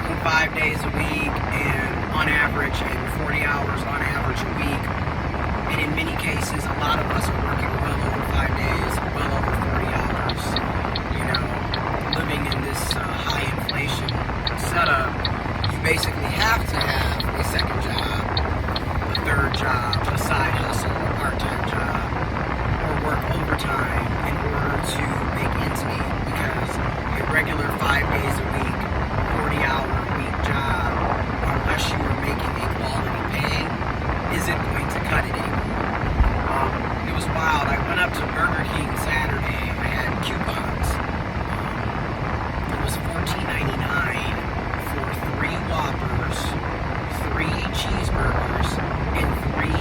working 5 days a week and on average, and 40 hours on average a week. And in many cases, a lot of us are working well over 5 days, well over 40 hours. You know, living in this high inflation setup, you basically have to have a second job, a third job, a side hustle, a part-time job, or work overtime in order to make ends meet, because a regular 5 days a week, 40-hour a week job, unless you are making a quality pay, isn't going to cut it anymore. It was wild. I went up to Burger King Saturday. I had coupons. It was $14.99 for 3 Whoppers, 3 cheeseburgers, and 3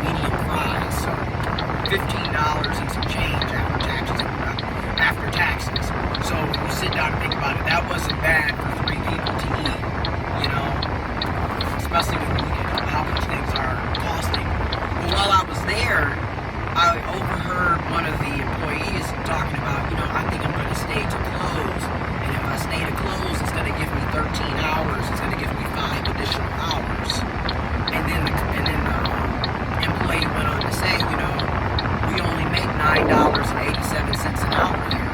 medium fries. So $15 and some change after taxes. So when you sit down and think about it, that wasn't bad for 3 people to eat, you know, especially when you look at how much things are costing. But while I was there, I overheard one of the employees talking about, you know, I think I'm going to stay to close. And if I stay to close, it's going to give me 13 hours. It's going to give me 5 additional hours. And then the employee went on to say, you know, we only make $9.87 an hour here.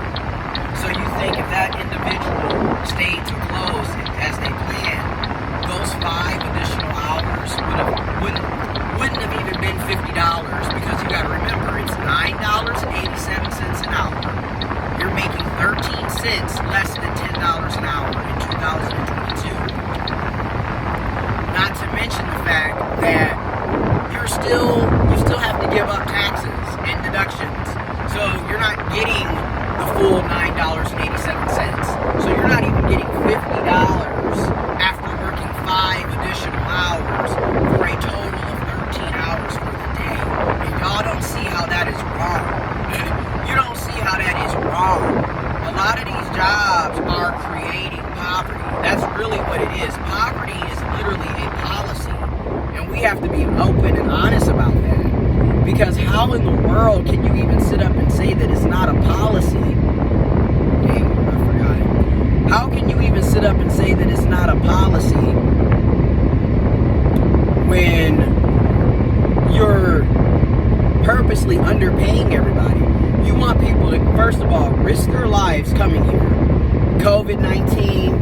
So you think if that individual stayed to close as they planned, those 5 additional hours wouldn't have even been $50, because you got to remember, it's $9.87 an hour. You're making 13 cents less than $10 an hour in 2022. Not to mention the fact that you still have to give up taxes and deductions. So you're not getting the full $9.87. So you're not even getting $50 after working 5 additional hours for a total of 13 hours for the day. And y'all don't see how that is wrong. You don't see how that is wrong. A lot of these jobs are creating poverty. That's really what it is. Poverty is literally a policy. And we have to be open and honest about that. Because how in the world can you even sit up and say that it's not a policy? Dang, I forgot it. How can you even sit up and say that it's not a policy when you're purposely underpaying everybody? You want people to, first of all, risk their lives coming here. COVID-19,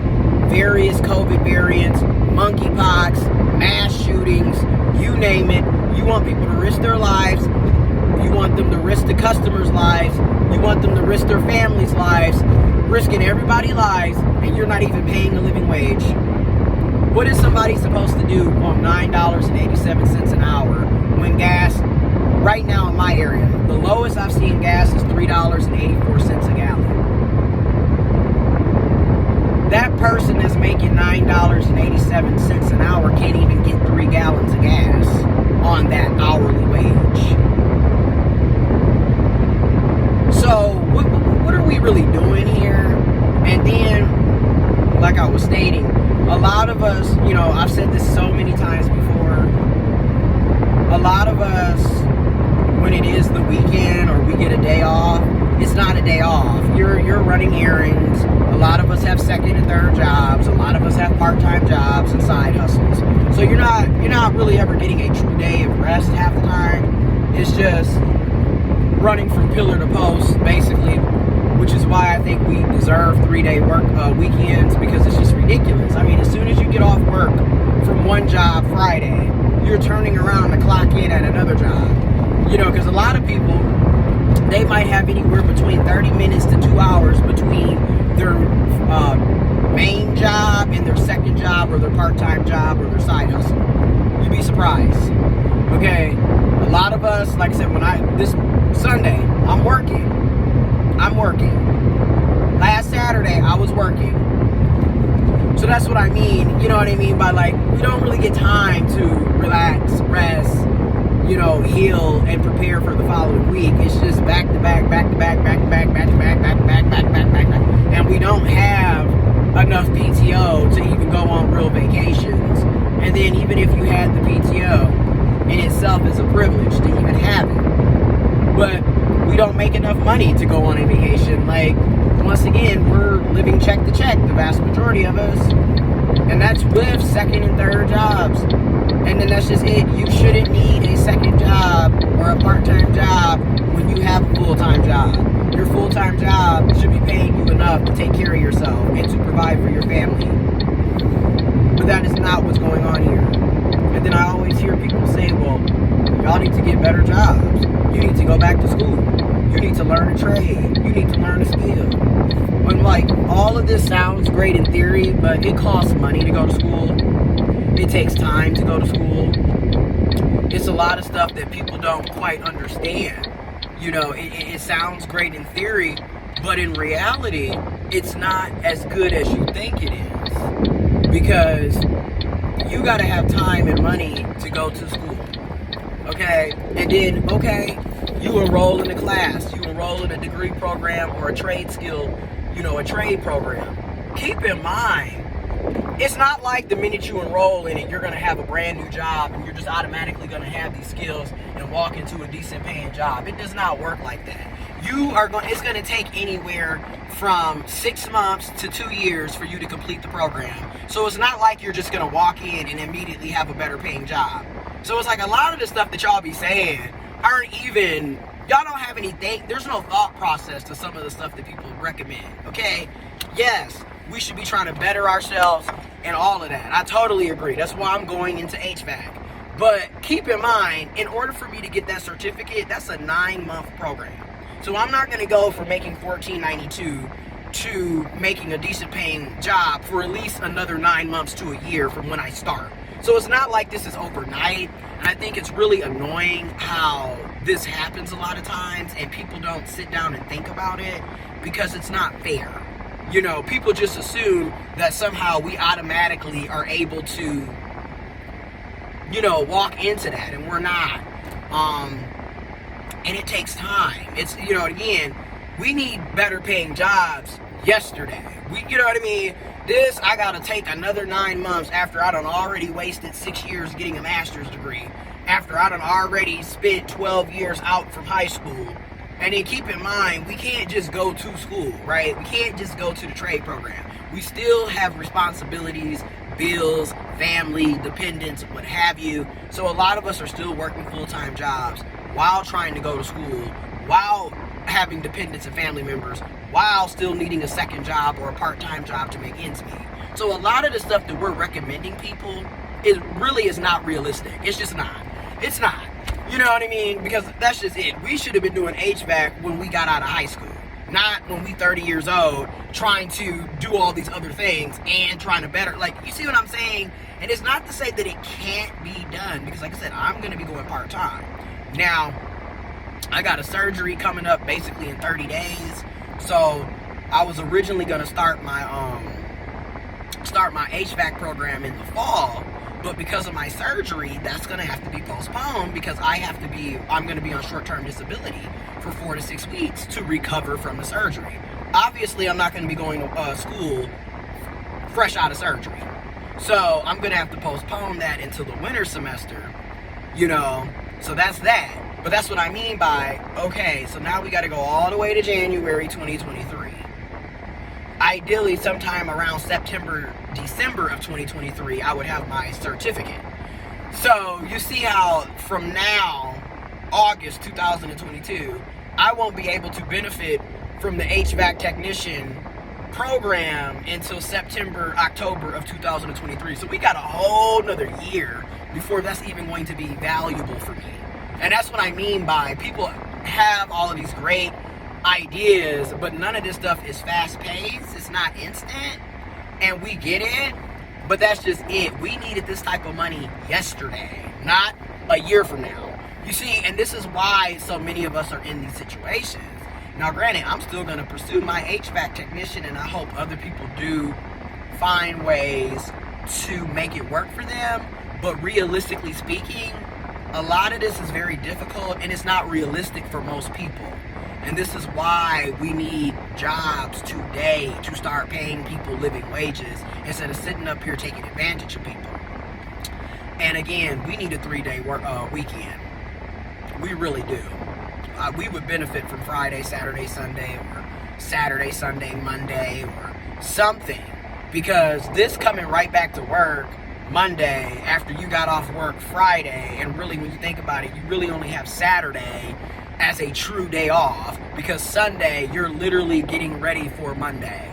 various COVID variants, monkeypox, mass shootings, you name it. You want people to risk their lives. You want them to risk the customers' lives. You want them to risk their families' lives, risking everybody's lives, and you're not even paying a living wage. What is somebody supposed to do on $9.87 an hour when gas, right now in my area, the lowest I've seen gas is $3.84 a gallon? That person that's making $9.87 an hour can't even get 3 gallons of gas on that hourly wage. So what are we really doing here? And then, like I was stating, a lot of us, you know, I've said this so many times before, a lot of us, when it is the weekend or we get a day off, it's not a day off. You're running errands. A lot of us have second and third jobs. A lot of us have part-time jobs and side hustles. So you're not really ever getting a true day of rest half the time. It's just running from pillar to post, basically, which is why I think we deserve 3-day work weekends, because it's just ridiculous. I mean, as soon as you get off work from one job Friday, you're turning around to clock in at another job. You know, because a lot of people, they might have anywhere between 30 minutes to 2 hours between their main job and their second job or their part-time job or their side hustle. You'd be surprised. Okay, a lot of us, like I said, this Sunday, I'm working. Last Saturday, I was working. So that's what I mean. You know what I mean by, like, we don't really get time to relax, rest, you know, heal and prepare for the following week. It's just back to back, and we don't have enough PTO to even go on real vacations. And then even if you had the PTO, in itself is a privilege to even have it. But we don't make enough money to go on a vacation. Like, once again, we're living check to check, the vast majority of us. And that's with second and third jobs. And then that's just it. You shouldn't need a second job or a part-time job when you have a full-time job. Your full-time job should be paying you enough to take care of yourself and to provide for your family. But that is not what's going on here. And then I always hear people say, well, y'all need to get better jobs. You need to go back to school. You need to learn a trade. You need to learn a skill. When, like, all of this sounds great in theory, but it costs money to go to school. It takes time to go to school. It's a lot of stuff that people don't quite understand. You know, it sounds great in theory, but in reality, it's not as good as you think it is. Because you got to have time and money to go to school. Okay? And then, okay, you enroll in a class. You enroll in a degree program or a trade skill, you know, a trade program. Keep in mind, it's not like the minute you enroll in it, you're going to have a brand new job and you're just automatically going to have these skills and walk into a decent paying job. It does not work like that. It's going to take anywhere from 6 months to 2 years for you to complete the program. So it's not like you're just going to walk in and immediately have a better paying job. So it's like a lot of the stuff that y'all be saying aren't even, y'all don't have anything, there's no thought process to some of the stuff that people recommend, okay? Yes, we should be trying to better ourselves and all of that. I totally agree. That's why I'm going into HVAC. But keep in mind, in order for me to get that certificate, that's a 9-month program. So I'm not going to go from making $14.92 to making a decent paying job for at least another 9 months to a year from when I start. So it's not like this is overnight. And I think it's really annoying how this happens a lot of times and people don't sit down and think about it because it's not fair. You know, people just assume that somehow we automatically are able to, you know, walk into that, and we're not. And it takes time. It's, you know, again, we need better paying jobs yesterday. You know what I mean? I gotta take another 9 months after I done already wasted 6 years getting a master's degree, after I done already spent 12 years out from high school. And then keep in mind, we can't just go to school, right? We can't just go to the trade program. We still have responsibilities, bills, family, dependents, what have you. So a lot of us are still working full-time jobs while trying to go to school, while having dependents and family members, while still needing a second job or a part-time job to make ends meet. So a lot of the stuff that we're recommending people, it really is not realistic. It's just not. It's not. You know what I mean? Because that's just it. We should have been doing HVAC when we got out of high school. Not when we 30 years old trying to do all these other things and trying to better. Like, you see what I'm saying? And it's not to say that it can't be done. Because like I said, I'm going to be going part-time. Now, I got a surgery coming up basically in 30 days. So I was originally going to start my HVAC program in the fall. But because of my surgery, that's going to have to be postponed because I'm going to be on short-term disability for 4 to 6 weeks to recover from the surgery. Obviously, I'm not going to be going to school fresh out of surgery. So I'm going to have to postpone that until the winter semester, you know, so that's that. But that's what I mean by, okay, so now we got to go all the way to January 2023. Ideally, sometime around September, December of 2023, I would have my certificate. So you see how from now, August 2022, I won't be able to benefit from the HVAC technician program until September, October of 2023. So we got a whole nother year before that's even going to be valuable for me. And that's what I mean by people have all of these great ideas, but none of this stuff is fast-paced. It's not instant, and we get it, but that's just it. We needed this type of money yesterday, not a year from now. You see, and this is why so many of us are in these situations. Now, granted, I'm still going to pursue my HVAC technician, and I hope other people do find ways to make it work for them, but realistically speaking, a lot of this is very difficult, and it's not realistic for most people. And this is why we need jobs today to start paying people living wages instead of sitting up here taking advantage of people. And again, we need a 3-day weekend. We really do. We would benefit from Friday, Saturday, Sunday, or Saturday, Sunday, Monday, or something. Because this coming right back to work Monday after you got off work Friday, and really when you think about it, you really only have Saturday as a true day off, because Sunday you're literally getting ready for Monday.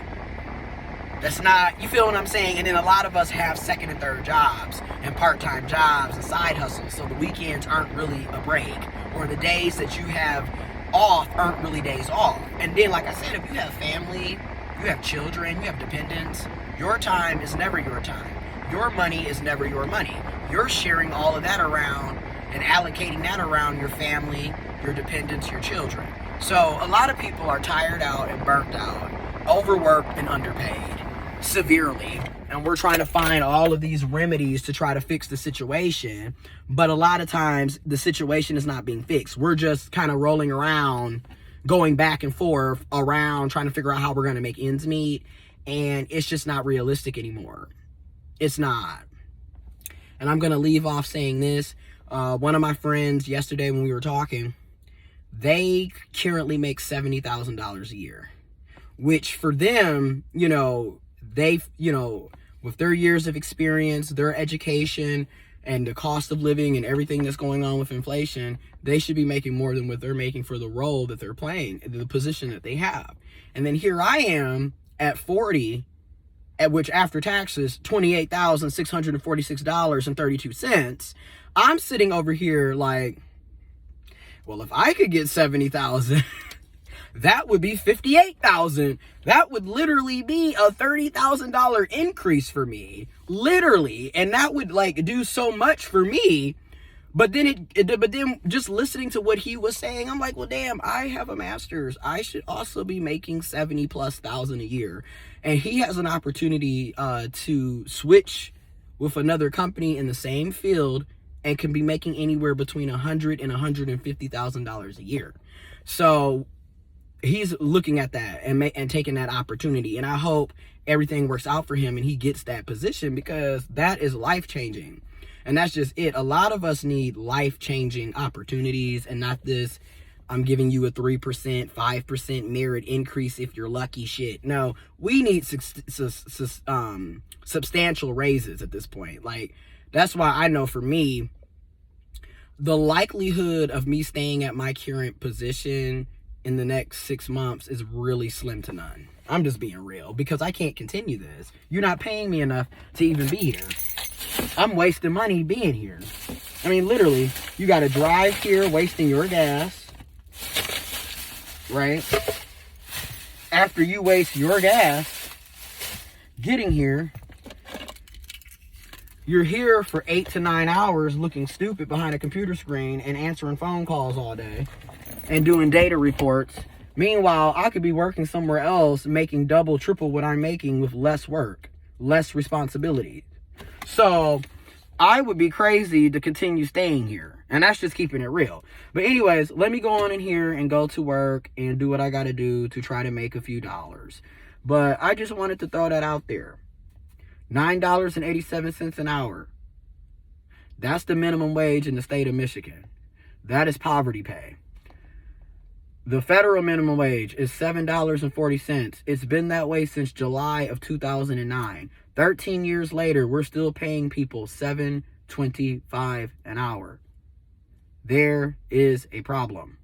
That's not, you feel what I'm saying? And then a lot of us have second and third jobs and part-time jobs and side hustles, so the weekends aren't really a break, or the days that you have off aren't really days off. And then, like I said, if you have family, you have children, you have dependents, your time is never your time. Your money is never your money. You're sharing all of that around and allocating that around your family, your dependents, your children. So a lot of people are tired out and burnt out, overworked and underpaid severely, and we're trying to find all of these remedies to try to fix the situation, but a lot of times the situation is not being fixed. We're just kind of rolling around, going back and forth around, trying to figure out how we're going to make ends meet, and it's just not realistic anymore. It's not. And I'm going to leave off saying this. One of my friends yesterday when we were talking, they currently make $70,000 a year, which for them, you know, they've, you know, with their years of experience, their education, and the cost of living and everything that's going on with inflation, they should be making more than what they're making for the role that they're playing, the position that they have. And then here I am at 40, at which after taxes, $28,646.32. I'm sitting over here like, well, if I could get 70,000, that would be 58,000. That would literally be a $30,000 increase for me, literally, and that would like do so much for me. But then but then just listening to what he was saying, I'm like, well, damn, I have a master's. I should also be making 70+ thousand a year, and he has an opportunity to switch with another company in the same field and can be making anywhere between $100,000 and $150,000 a year. So he's looking at that and taking that opportunity, and I hope everything works out for him and he gets that position, because that is life-changing. And that's just it. A lot of us need life-changing opportunities, and not this, I'm giving you a 3%, 5% merit increase if you're lucky shit. No, we need substantial raises at this point. Like, that's why I know for me, the likelihood of me staying at my current position in the next 6 months is really slim to none. I'm just being real, because I can't continue this. You're not paying me enough to even be here. I'm wasting money being here. I mean, literally, you got to drive here, wasting your gas, right? After you waste your gas getting here, you're here for 8 to 9 hours looking stupid behind a computer screen and answering phone calls all day and doing data reports. Meanwhile, I could be working somewhere else, making double, triple what I'm making with less work, less responsibility. So I would be crazy to continue staying here. And that's just keeping it real. But anyways, let me go on in here and go to work and do what I got to do to try to make a few dollars. But I just wanted to throw that out there. $9.87 an hour. That's the minimum wage in the state of Michigan. That is poverty pay. The federal minimum wage is $7.40. It's been that way since July of 2009. 13 years later, we're still paying people $7.25 an hour. There is a problem.